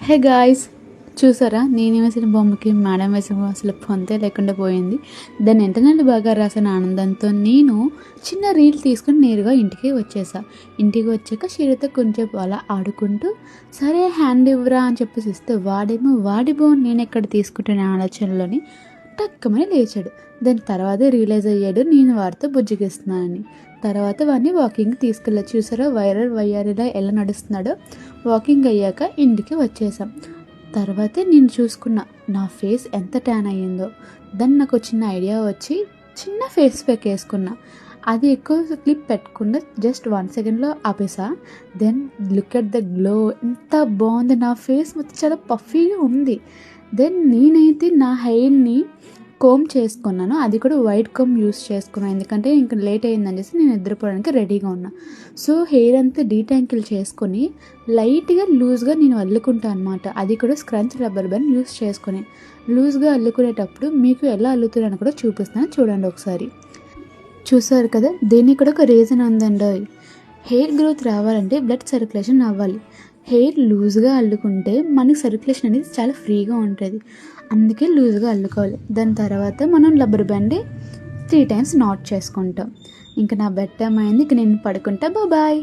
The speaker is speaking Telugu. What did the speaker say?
హే గాయ్స్, చూసారా నేను వేసిన బొమ్మకి మేడం వేసిన బొమ్మ అసలు పొంతే లేకుండా పోయింది. దాన్ని ఇంటర్నెట్ బాగా రాసిన ఆనందంతో నేను చిన్న రీల్ తీసుకుని నేరుగా ఇంటికి వచ్చేసా. ఇంటికి వచ్చాక షీరతో కొంచెం అలా ఆడుకుంటూ సరే హ్యాండ్ ఇవ్వరా అని చెప్పేసి ఇస్తే వాడేమో వాడి బోన్ నేను ఎక్కడ తీసుకుంటాను ఆలోచనలోని టక్కమని లేచాడు. దాని తర్వాత రియలైజ్ అయ్యాడు నేను వాడితో బుజ్జగిస్తున్నానని. తర్వాత వాడిని వాకింగ్ తీసుకెళ్ళి చూసారా వైరల్ వయ్యారిలా ఎలా నడుస్తున్నాడో. వాకింగ్ అయ్యాక ఇంటికి వచ్చేసాం. తర్వాతే నేను చూసుకున్న నా ఫేస్ ఎంత ట్యాన్ అయ్యిందో. దాన్ని నాకు చిన్న ఐడియా వచ్చి చిన్న ఫేస్ ప్యాక్ వేసుకున్నా. అది ఎక్కువ క్లిప్ పెట్టకుండా జస్ట్ 1 సెకండ్లో ఆపేసా. Then look at the glow, ఎంత బాగుంది. నా ఫేస్ మొత్తం చాలా పఫీగా ఉంది. దెన్ నేనైతే నా హెయిర్ని కోమ్ చేసుకున్నాను. అది కూడా వైట్ కోమ్ యూస్ చేసుకున్నాను, ఎందుకంటే ఇంకా లేట్ అయిందని చెప్పి నేను నిద్రపోవడానికి రెడీగా ఉన్నా. సో హెయిర్ అంతా డీటాంకిల్ చేసుకొని లైట్గా లూజ్గా నేను అల్లుకుంటాను అనమాట. అది కూడా స్క్రంచ్ రబ్బర్ బ్యాండ్ యూస్ చేసుకొని లూజ్గా అల్లుకునేటప్పుడు మీకు ఎలా అల్లుతున్నాను కూడా చూపిస్తాను, చూడండి ఒకసారి. చూసారు కదా, దీనికి కూడా ఒక రీజన్ ఉందండి. హెయిర్ గ్రోత్ రావాలంటే బ్లడ్ సర్క్యులేషన్ అవ్వాలి. హెయిర్ లూజ్గా అల్లుకుంటే మనకి సర్క్యులేషన్ అనేది చాలా ఫ్రీగా ఉంటుంది, అందుకే లూజ్గా అల్లుకోవాలి. దాని తర్వాత మనం రబ్బర్ బ్యాండ్ 3 టైమ్స్ నాట్ చేసుకుంటాం. ఇంకా నా బెడ్ టైం అయింది, ఇక నేను పడుకుంటా. బాయ్.